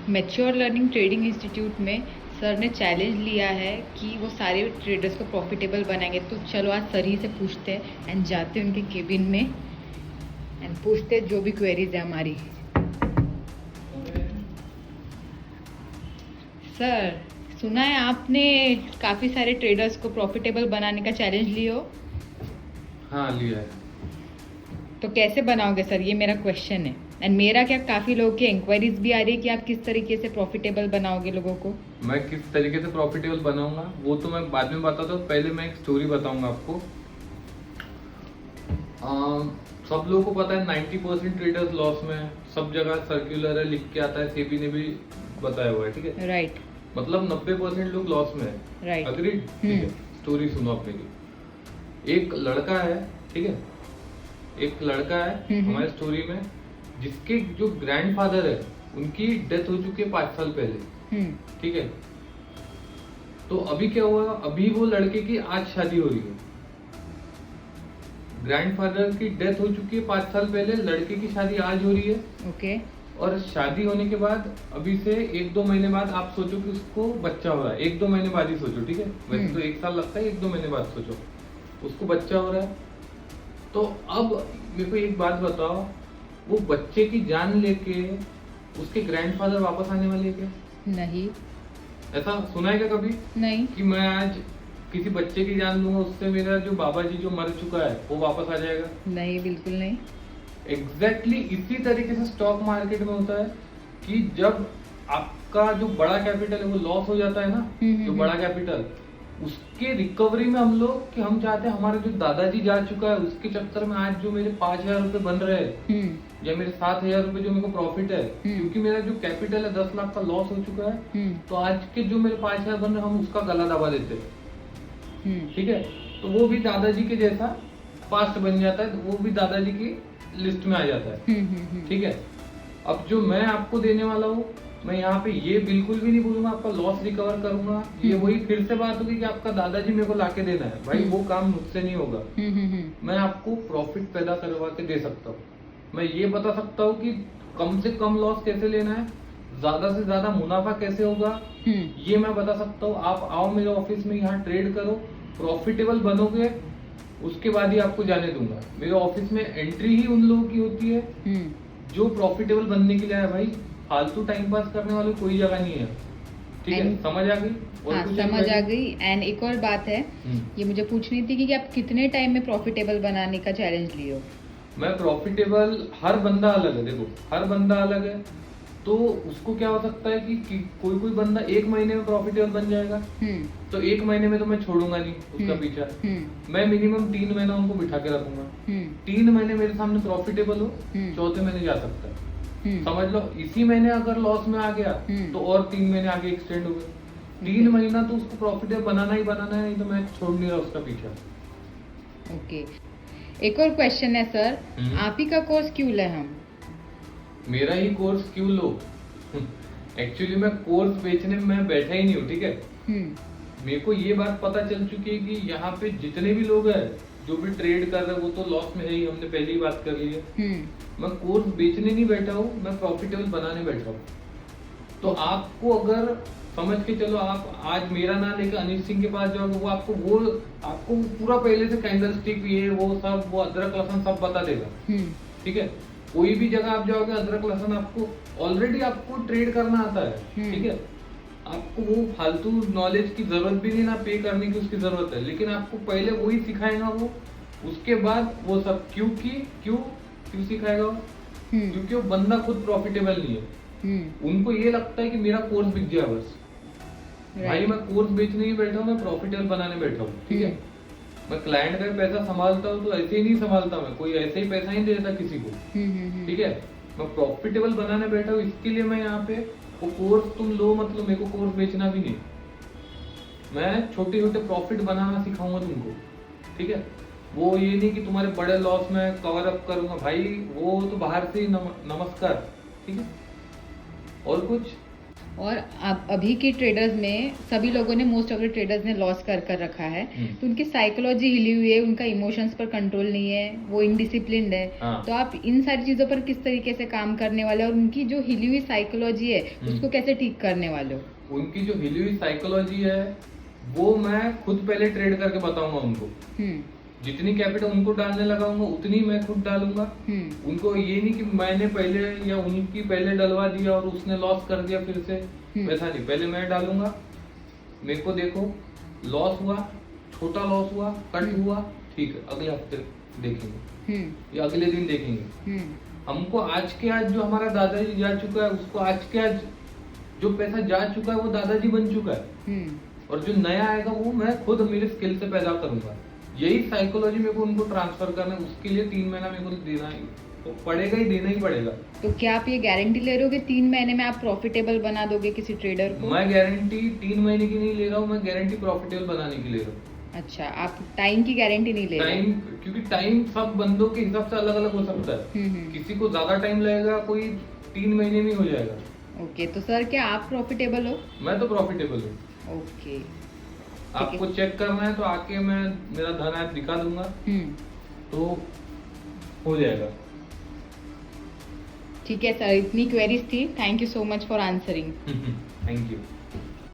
Mature learning trading institute में sir ने challenge लिया है कि वो सारे ट्रेडर्स को प्रॉफिटेबल बनाएंगे। तो चलो आज सर ही से पूछते हैं एंड जाते हैं उनके केबिन में एंड पूछते हैं जो भी क्वेरीज है हमारी। सर, सुना है आपने काफ़ी सारे ट्रेडर्स को प्रॉफिटेबल बनाने का चैलेंज लियो। हाँ, लिया है। तो कैसे बनाओगे सर, ये मेरा क्वेश्चन है। एंड मेरा क्या, काफ़ी लोगों की इंक्वायरीज भी आ रही है कि आप किस तरीके से प्रॉफिटेबल बनाओगे लोगों को। मैं किस तरीके से प्रॉफिटेबल बनाऊंगा वो तो मैं बाद में बताता हूँ। पहले मैं एक स्टोरी बताऊंगा आपको। सब लोगों को पता है 90% ट्रेडर्स लॉस में है। सब जगह सर्कुलर है, लिख के आता है, सेबी ने भी बताया हुआ है। ठीक है, राइट। मतलब 90% लोग लॉस में है। राइट। अग्रीड। ठीक है, स्टोरी सुनो अपने की। एक लड़का है, ठीक है, एक लड़का है हमारी स्टोरी में जिसके जो ग्रैंडफादर है उनकी डेथ हो चुकी है 5 साल पहले। ठीक है, तो अभी क्या हुआ, अभी वो लड़के की आज शादी हो रही है। ग्रैंडफादर की डेथ हो चुकी है 5 साल पहले, लड़के की शादी आज हो रही है। ओके। और शादी होने के बाद अभी से 1-2 महीने बाद आप सोचो कि उसको बच्चा हो रहा है। 1-2 महीने बाद ही सोचो, ठीक है, वैसे तो 1 साल लगता है, 1-2 महीने बाद सोचो उसको बच्चा हो रहा है। तो अब मेरे को एक बात बताओ, वो बच्चे की जान लेके उसके ग्रैंडफादर वापस आने वाले हैं क्या? नहीं। ऐसा सुना है क्या कभी? नहीं। कि मैं आज किसी बच्चे की जान लूंगा, उससे मेरा जो बाबा जी जो मर चुका है वो वापस आ जाएगा? नहीं, बिल्कुल नहीं। एग्जैक्टली इसी तरीके से स्टॉक मार्केट में होता है कि जब आपका जो बड़ा कैपिटल है वो लॉस हो जाता है ना, जो बड़ा कैपिटल, उसके रिकवरी में हम लोग कि हम चाहते हैं हमारा जो दादाजी जा चुका है उसके चक्कर में आज जो मेरे 5,000 रुपए बन रहे हैं या मेरे 7,000 रुपए जो मेरे को प्रॉफिट है, क्योंकि मेरा जो कैपिटल है 10 लाख का लॉस हो चुका है, तो आज के जो मेरे 5,000 बन रहे हैं हम उसका गला दबा देते हैं। ठीक है, तो वो भी दादाजी के जैसा फास्ट बन जाता है, तो वो भी दादाजी की लिस्ट में आ जाता है। ठीक है, अब जो मैं आपको देने वाला हूँ, मैं यहाँ पे ये बिल्कुल भी नहीं बोलूंगा आपका लॉस रिकवर करूंगा। ये वही फिर से बात होगी कि आपका दादाजी मेरे को लाके देना है, भाई वो काम मुझसे नहीं होगा। मैं आपको प्रॉफिट पैदा करवा के दे सकता हूँ। मैं ये बता सकता हूँ कि कम से कम लॉस कैसे लेना है, ज्यादा से ज्यादा मुनाफा कैसे होगा, ये मैं बता सकता हूँ। आप आओ मेरे ऑफिस में, यहाँ ट्रेड करो, प्रॉफिटेबल बनोगे, उसके बाद ही आपको जाने दूंगा। मेरे ऑफिस में एंट्री ही उन लोगों की होती है जो प्रॉफिटेबल बनने के लिए है। भाई फालतू टाइम पास करने वाले कोई जगह नहीं है। ठीक है, समझ आ गई? हाँ, समझ आ गई। एंड एक और बात है, ये मुझे पूछनी थी कि आप कितने टाइम में प्रॉफिटेबल बनाने का चैलेंज लियो। मैं प्रॉफिटेबल, हर बंदा अलग है, देखो हर बंदा अलग है। तो उसको क्या हो सकता है कि कोई बंदा 1 महीने में प्रॉफिटेबल बन जाएगा, तो 1 महीने में तो मैं छोड़ूंगा नहीं उसका पीछा। मैं मिनिमम 3 महीना उनको बिठा के रखूंगा। 3 महीने मेरे सामने प्रॉफिटेबल हो, चौथे महीने जा सकता है। समझ लो इसी महीने अगर लॉस में आ गया तो और 3 महीने आगे एक्सटेंड हो गए। 3 महीना तो उसको प्रॉफिटेबल बनाना ही बनाना है, नहीं तो मैं छोड़ नहीं रहा उसका पीछा। ओके, एक और क्वेश्चन है सर, आप ही का कोर्स क्यों ले हम? मेरा ही कोर्स क्यों लो? एक्चुअली मैं कोर्स बेचने में मैं बैठा ही नहीं हूँ। ठीक है, मेरे को ये बात पता चल चुकी है कि यहाँ पे जितने भी लोग हैं जो भी ट्रेड कर रहे हैं वो तो लॉस में है ही, हमने पहले ही बात कर ली है। मैं कोर्स बेचने नहीं बैठा हूँ, मैं प्रॉफिटेबल बनाने बैठा हूँ। तो आपको अगर समझ के चलो, आप आज मेरा नाम लेकर अनिल सिंह के पास जाओगे, वो आपको पूरा पहले से कैंडल स्टिक ये वो सब, वो अदरक लहसुन सब बता देगा। ठीक है, कोई भी जगह आप जाओगे अदरक लहसुन आपको ऑलरेडी आपको ट्रेड करना आता है। ठीक है, आपको वो फालतू नॉलेज की जरूरत भी नहीं, ना पे करने की उसकी जरूरत है, लेकिन आपको पहले वही सिखाएगा वो, उसके बाद वो सब क्यों सिखाएगा वो, क्योंकि वो बंदा खुद प्रॉफिटेबल नहीं है। उनको ये लगता है कि मेरा कोर्स बिक जाए बस। भाई मैं कोर्स बेचने ही बैठा हूँ, मैं प्रॉफिटेबल बनाने बैठा हूँ। ठीक है, मैं क्लाइंट का पैसा संभालता हूँ तो ऐसे ही नहीं संभालता, मैं कोई ऐसे ही पैसा नहीं देता किसी को। ठीक है, मैं प्रॉफिटेबल बनाने बैठा हूँ, इसके लिए मैं यहाँ पे वो कोर्स तुम लो, मतलब मेरे को कोर्स बेचना भी नहीं, मैं छोटे छोटे प्रॉफिट बनाना सिखाऊंगा तुमको। ठीक है, वो ये नहीं कि तुम्हारे बड़े लॉस में कवर अप करूंगा, भाई वो तो बाहर से ही नमस्कार। ठीक है, और कुछ और अब अभी के ट्रेडर्स में सभी लोगों ने, मोस्ट ऑफ द ट्रेडर्स ने लॉस कर कर रखा है, तो उनकी साइकोलॉजी हिली हुई है, उनका इमोशंस पर कंट्रोल नहीं है, वो इनडिसिप्लिन्ड है। हाँ। तो आप इन सारी चीजों पर किस तरीके से काम करने वाले हो और उनकी जो हिली हुई साइकोलॉजी है उसको कैसे ठीक करने वाले हो? उनकी जो हिली हुई साइकोलॉजी है वो मैं खुद पहले ट्रेड करके बताऊंगा उनको। जितनी कैपिटल उनको डालने लगाऊंगा उतनी मैं खुद डालूंगा। उनको ये नहीं कि मैंने पहले या उनकी पहले डलवा दिया और उसने लॉस कर दिया फिर से, वैसा नहीं। पहले मैं डालूंगा, मेरे को देखो लॉस हुआ, छोटा लॉस हुआ, कट हुआ, ठीक है, अगले हफ्ते देखेंगे या अगले दिन देखेंगे। हमको आज के आज जो हमारा दादाजी जा चुका है उसको आज के आज जो पैसा जा चुका है वो दादाजी बन चुका है, और जो नया आएगा वो मैं खुद मेरे स्किल से पैदा करूंगा। यही साइकोलॉजी मेरे को उनको ट्रांसफर करना है। उसके लिए 3 महीना मेरे को देना ही तो पड़ेगा, ही देना ही पड़ेगा। तो क्या आप ये गारंटी ले रहे हो कि 3 महीने में आप प्रॉफिटेबल बना दोगे किसी ट्रेडर को? मैं गारंटी 3 महीने की नहीं ले रहा हूँ, मैं गारंटी प्रॉफिटेबल बनाने की ले रहा हूँ। अच्छा, आप टाइम की गारंटी नहीं ले रहे? टाइम, क्योंकि टाइम सब बंदों के हिसाब से अलग अलग हो सकता है। किसी को ज्यादा टाइम लगेगा, कोई 3 महीने में हो जाएगा। ओके, तो सर क्या आप प्रॉफिटेबल हो? मैं तो प्रॉफिटेबल हूँ। ओके, आपको चेक करना है तो आके मैं मेरा धन ऐप दिखा दूंगा, तो हो जाएगा। ठीक है सर, इतनी क्वेरीज थी। Thank you so much for answering. Thank you.